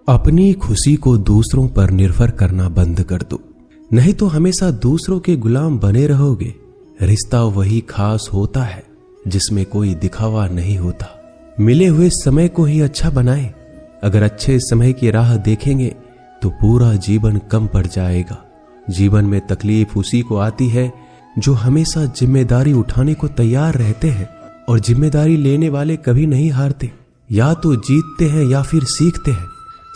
अपनी खुशी को दूसरों पर निर्भर करना बंद कर दो, नहीं तो हमेशा दूसरों के गुलाम बने रहोगे। रिश्ता वही खास होता है जिसमें कोई दिखावा नहीं होता। मिले हुए समय को ही अच्छा बनाएं। अगर अच्छे समय की राह देखेंगे तो पूरा जीवन कम पड़ जाएगा। जीवन में तकलीफ उसी को आती है जो हमेशा जिम्मेदारी उठाने को तैयार रहते हैं, और जिम्मेदारी लेने वाले कभी नहीं हारते। या तो जीतते हैं या फिर सीखते हैं।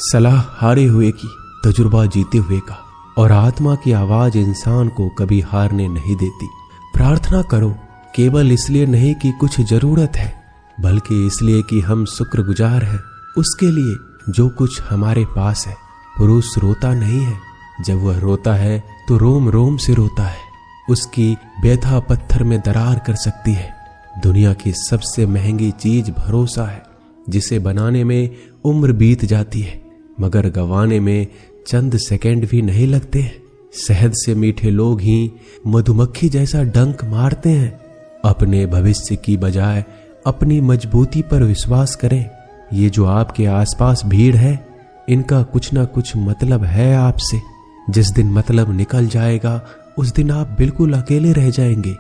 सलाह हारे हुए की, तजुर्बा जीते हुए का, और आत्मा की आवाज इंसान को कभी हारने नहीं देती। प्रार्थना करो, केवल इसलिए नहीं कि कुछ जरूरत है, बल्कि इसलिए कि हम शुक्रगुजार हैं उसके लिए जो कुछ हमारे पास है। पुरुष रोता नहीं है, जब वह रोता है तो रोम रोम से रोता है। उसकी व्यथा पत्थर में दरार कर सकती है। दुनिया की सबसे महंगी चीज भरोसा है, जिसे बनाने में उम्र बीत जाती है मगर गंवाने में चंद सेकंड भी नहीं लगते हैं। शहद से मीठे लोग ही मधुमक्खी जैसा डंक मारते हैं। अपने भविष्य की बजाय अपनी मजबूती पर विश्वास करें। ये जो आपके आसपास भीड़ है, इनका कुछ ना कुछ मतलब है आपसे। जिस दिन मतलब निकल जाएगा उस दिन आप बिल्कुल अकेले रह जाएंगे।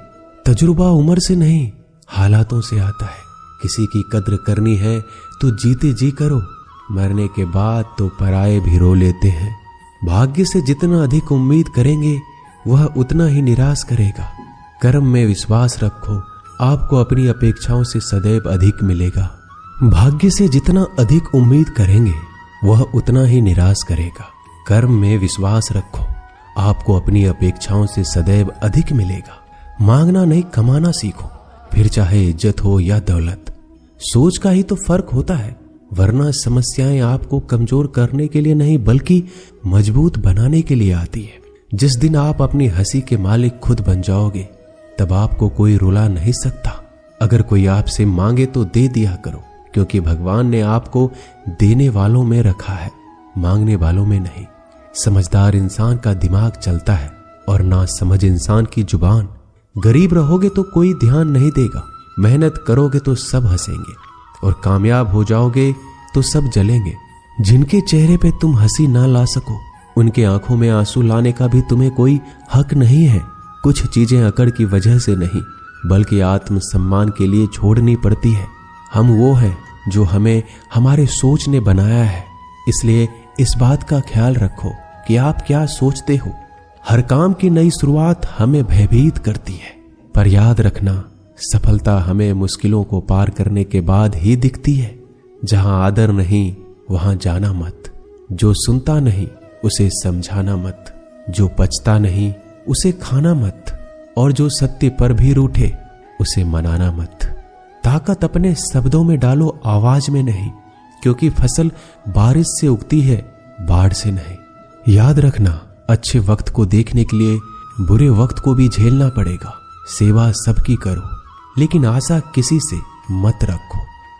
तजुर्बा उम्र से नहीं, हालातों से आता है। किसी की कद्र करनी है तो जीते जी करो, मरने के बाद तो पराये भी रो लेते हैं। भाग्य से जितना अधिक उम्मीद करेंगे वह उतना ही निराश करेगा। कर्म में विश्वास रखो, आपको अपनी अपेक्षाओं से सदैव अधिक मिलेगा। भाग्य से जितना अधिक उम्मीद करेंगे वह उतना ही निराश करेगा। कर्म में विश्वास रखो, आपको अपनी अपेक्षाओं से सदैव अधिक मिलेगा। मांगना नहीं, कमाना सीखो, फिर चाहे इज्जत हो या दौलत। सोच का ही तो फर्क होता है, वरना समस्याएं आपको कमजोर करने के लिए नहीं बल्कि मजबूत बनाने के लिए आती है। जिस दिन आप अपनी हंसी के मालिक खुद बन जाओगे तब आपको कोई रुला नहीं सकता। अगर कोई आपसे मांगे तो दे दिया करो, क्योंकि भगवान ने आपको देने वालों में रखा है, मांगने वालों में नहीं। समझदार इंसान का दिमाग चलता है और नासमझ इंसान की जुबान। गरीब रहोगे तो कोई ध्यान नहीं देगा, मेहनत करोगे तो सब हंसेंगे, और कामयाब हो जाओगे तो सब जलेंगे। जिनके चेहरे पे तुम हंसी ना ला सको उनके आंखों में आंसू लाने का भी तुम्हें कोई हक नहीं है। कुछ चीजें अकड़ की वजह से नहीं बल्कि आत्मसम्मान के लिए छोड़नी पड़ती है। हम वो हैं जो हमें हमारे सोच ने बनाया है, इसलिए इस बात का ख्याल रखो कि आप क्या सोचते हो। हर काम की नई शुरुआत हमें भयभीत करती है, पर याद रखना सफलता हमें मुश्किलों को पार करने के बाद ही दिखती है। जहां आदर नहीं वहां जाना मत, जो सुनता नहीं उसे समझाना मत, जो पचता नहीं उसे खाना मत, और जो सत्य पर भी रूठे उसे मनाना मत। ताकत अपने शब्दों में डालो, आवाज में नहीं, क्योंकि फसल बारिश से उगती है, बाढ़ से नहीं। याद रखना, अच्छे वक्त को देखने के लिए बुरे वक्त को भी झेलना पड़ेगा। सेवा सबकी करो, लेकिन आशा किसी से मत रखो,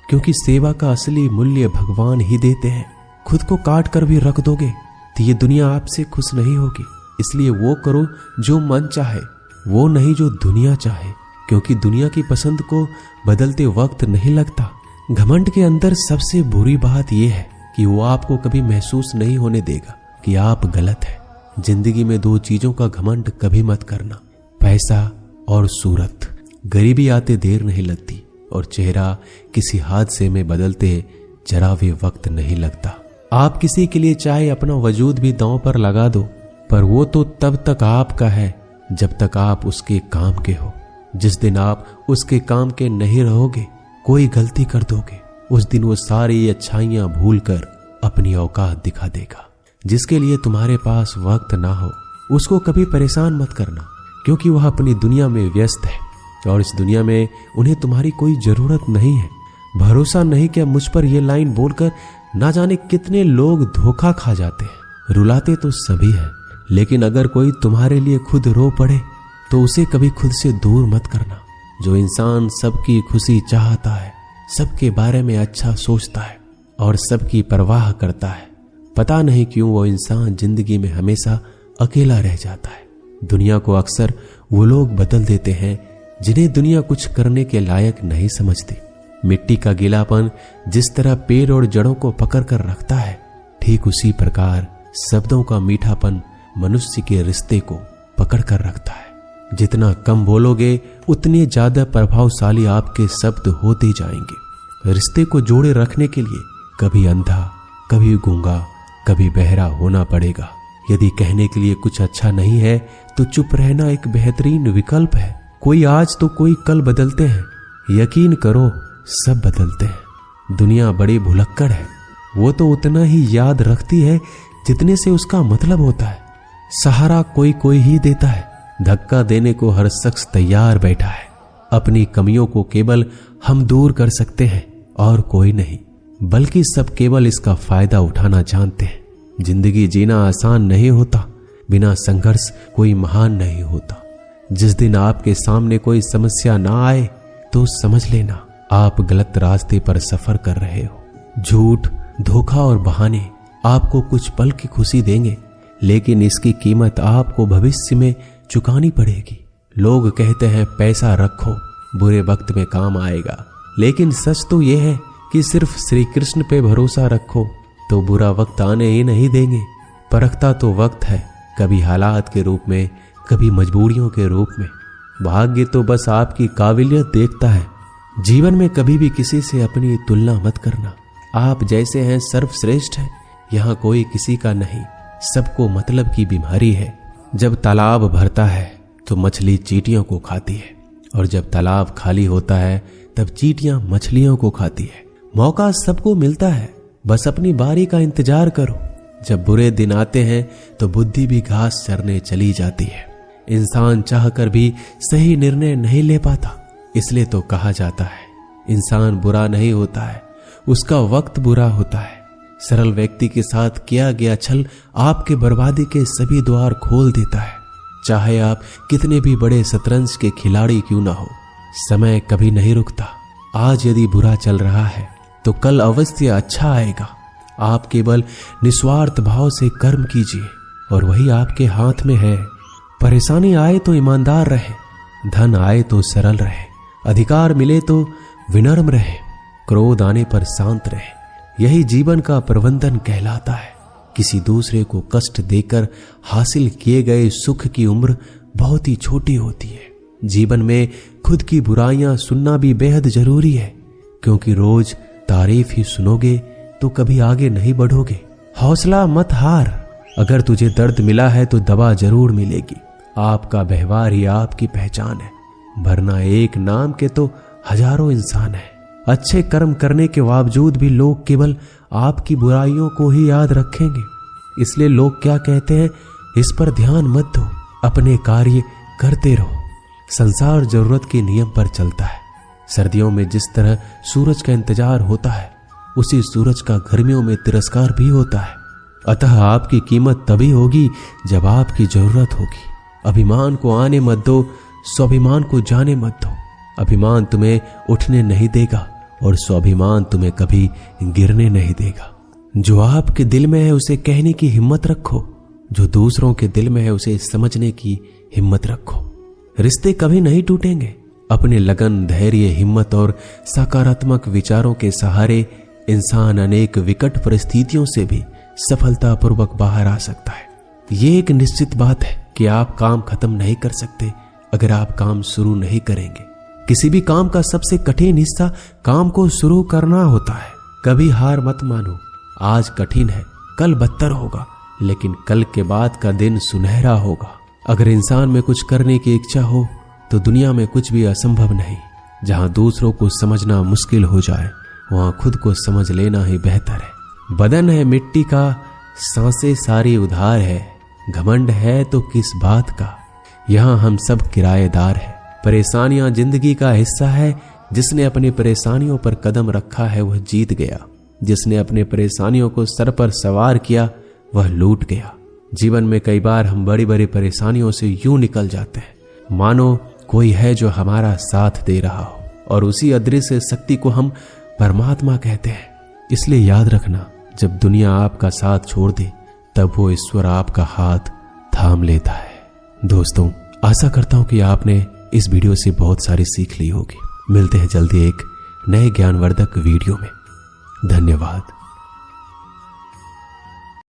क्योंकि सेवा का असली मूल्य भगवान ही देते हैं। खुद को काट कर भी रख दोगे तो ये दुनिया आपसे खुश नहीं होगी। इसलिए वो करो जो मन चाहे, वो नहीं जो दुनिया चाहे, क्योंकि दुनिया की पसंद को बदलते वक्त नहीं लगता। घमंड के अंदर सबसे बुरी बात यह है कि वो आपको कभी महसूस नहीं होने देगा कि आप गलत हैं। जिंदगी में दो चीजों का घमंड कभी मत करना, पैसा और सूरत। गरीबी आते देर नहीं लगती और चेहरा किसी हादसे में बदलते जरा भी वक्त नहीं लगता। आप किसी के लिए चाहे अपना वजूद भी दांव पर लगा दो, पर वो तो तब तक आपका है जब तक आप उसके काम के हो। जिस दिन आप उसके काम के नहीं रहोगे, कोई गलती कर दोगे, उस दिन वो सारी अच्छाइयां भूलकर अपनी औकात दिखा देगा। जिसके लिए तुम्हारे पास वक्त ना हो उसको कभी परेशान मत करना, क्योंकि वह अपनी दुनिया में व्यस्त है और इस दुनिया में उन्हें तुम्हारी कोई जरूरत नहीं है। भरोसा नहीं क्या मुझ पर यह लाइन बोलकर ना जाने कितने लोग धोखा खा जाते हैं। रुलाते तो सभी है, लेकिन अगर कोई तुम्हारे लिए खुद रो पड़े तो उसे कभी खुद से दूर मत करना। जो इंसान सबकी खुशी चाहता है, सबके बारे में अच्छा सोचता है और सबकी परवाह करता है, पता नहीं क्यों वो इंसान जिंदगी में हमेशा अकेला रह जाता है। दुनिया को अक्सर वो लोग बदल देते हैं जिन्हें दुनिया कुछ करने के लायक नहीं समझती। मिट्टी का गीलापन जिस तरह पेड़ और जड़ों को पकड़ कर रखता है, ठीक उसी प्रकार शब्दों का मीठापन मनुष्य के रिश्ते को पकड़ कर रखता है। जितना कम बोलोगे उतने ज्यादा प्रभावशाली आपके शब्द होते जाएंगे। रिश्ते को जोड़े रखने के लिए कभी अंधा, कभी गूंगा, कभी बहरा होना पड़ेगा। यदि कहने के लिए कुछ अच्छा नहीं है तो चुप रहना एक बेहतरीन विकल्प है। कोई आज तो कोई कल बदलते हैं, यकीन करो सब बदलते हैं। दुनिया बड़ी भुलक्कड़ है, वो तो उतना ही याद रखती है जितने से उसका मतलब होता है। सहारा कोई कोई ही देता है, धक्का देने को हर शख्स तैयार बैठा है। अपनी कमियों को केवल हम दूर कर सकते हैं और कोई नहीं, बल्कि सब केवल इसका फायदा उठाना जानते हैं। जिंदगी जीना आसान नहीं होता, बिना संघर्ष कोई महान नहीं होता। जिस दिन आपके सामने कोई समस्या ना आए तो समझ लेना आप गलत रास्ते पर सफर कर रहे हो। झूठ, धोखा और बहाने आपको कुछ पल की खुशी देंगे, लेकिन इसकी कीमत आपको भविष्य में चुकानी पड़ेगी। लोग कहते हैं पैसा रखो, बुरे वक्त में काम आएगा, लेकिन सच तो यह है कि सिर्फ श्री कृष्ण पे भरोसा रखो तो बुरा वक्त आने ही नहीं देंगे। परखता तो वक्त है, कभी हालात के रूप में, कभी मजबूरियों के रूप में। भाग्य तो बस आपकी काबिलियत देखता है। जीवन में कभी भी किसी से अपनी तुलना मत करना। आप जैसे हैं सर्वश्रेष्ठ हैं, यहाँ कोई किसी का नहीं। सबको मतलब की बीमारी है। जब तालाब भरता है तो मछली चींटियों को खाती है, और जब तालाब खाली होता है तब चींटियां मछलियों को खाती है। मौका सबको मिलता है, बस अपनी बारी का इंतजार करो। जब बुरे दिन आते हैं तो बुद्धि भी घास चरने चली जाती है। इंसान चाहकर भी सही निर्णय नहीं ले पाता, इसलिए तो कहा जाता है इंसान बुरा नहीं होता है, उसका वक्त बुरा होता है। सरल व्यक्ति के साथ किया गया छल आपके बर्बादी के सभी द्वार खोल देता है। चाहे आप कितने भी बड़े शतरंज के खिलाड़ी क्यों ना हो, समय कभी नहीं रुकता। आज यदि बुरा चल रहा है तो कल अवश्य अच्छा आएगा। आप केवल निस्वार्थ भाव से कर्म कीजिए और वही आपके हाथ में है। परेशानी आए तो ईमानदार रहे, धन आए तो सरल रहे, अधिकार मिले तो विनम्र रहे, क्रोध आने पर शांत रहे। यही जीवन का प्रबंधन कहलाता है। किसी दूसरे को कष्ट देकर हासिल किए गए सुख की उम्र बहुत ही छोटी होती है। जीवन में खुद की बुराइयां सुनना भी बेहद जरूरी है, क्योंकि रोज तारीफ ही सुनोगे तो कभी आगे नहीं बढ़ोगे। हौसला मत हार, अगर तुझे दर्द मिला है तो दवा जरूर मिलेगी। आपका व्यवहार ही आपकी पहचान है, वरना एक नाम के तो हजारों इंसान हैं। अच्छे कर्म करने के बावजूद भी लोग केवल आपकी बुराइयों को ही याद रखेंगे। इसलिए लोग क्या कहते हैं इस पर ध्यान मत दो, अपने कार्य करते रहो। संसार जरूरत के नियम पर चलता है। सर्दियों में जिस तरह सूरज का इंतजार होता है, उसी सूरज का गर्मियों में तिरस्कार भी होता है। अतः आपकी कीमत तभी होगी जब आपकी जरूरत होगी। अभिमान को आने मत दो, स्वाभिमान को जाने मत दो। अभिमान तुम्हें उठने नहीं देगा और स्वाभिमान तुम्हें कभी गिरने नहीं देगा। जो आपके दिल में है उसे कहने की हिम्मत रखो, जो दूसरों के दिल में है उसे समझने की हिम्मत रखो। रिश्ते कभी नहीं टूटेंगे। अपने लगन, धैर्य, हिम्मत और सकारात्मक विचारों के सहारे इंसान अनेक विकट परिस्थितियों से भी सफलतापूर्वक बाहर आ सकता है। ये एक निश्चित बात है कि आप काम खत्म नहीं कर सकते अगर आप काम शुरू नहीं करेंगे। किसी भी काम का सबसे कठिन हिस्सा काम को शुरू करना होता है। कभी हार मत मानो। आज कठिन है, कल बदतर होगा, लेकिन कल के बाद का दिन सुनहरा होगा। अगर इंसान में कुछ करने की इच्छा हो तो दुनिया में कुछ भी असंभव नहीं। जहां दूसरों को समझना मुश्किल हो जाए, वहां खुद को समझ लेना ही बेहतर है। बदन है मिट्टी का, सांसें सारी उधार है। घमंड है तो किस बात का, यहां हम सब किराएदार हैं। परेशानियां जिंदगी का हिस्सा है। जिसने अपनी परेशानियों पर कदम रखा है वह जीत गया। जिसने अपने परेशानियों को सर पर सवार किया वह लूट गया। जीवन में कई बार हम बड़ी बड़ी परेशानियों से यूं निकल जाते हैं मानो कोई है जो हमारा साथ दे रहा हो, और उसी अदृश्य शक्ति को हम परमात्मा कहते हैं। इसलिए याद रखना, जब दुनिया आपका साथ छोड़ दे तब वो ईश्वर आपका हाथ थाम लेता है। दोस्तों, आशा करता हूं कि आपने इस वीडियो से बहुत सारी सीख ली होगी। मिलते हैं जल्दी एक नए ज्ञानवर्धक वीडियो में। धन्यवाद।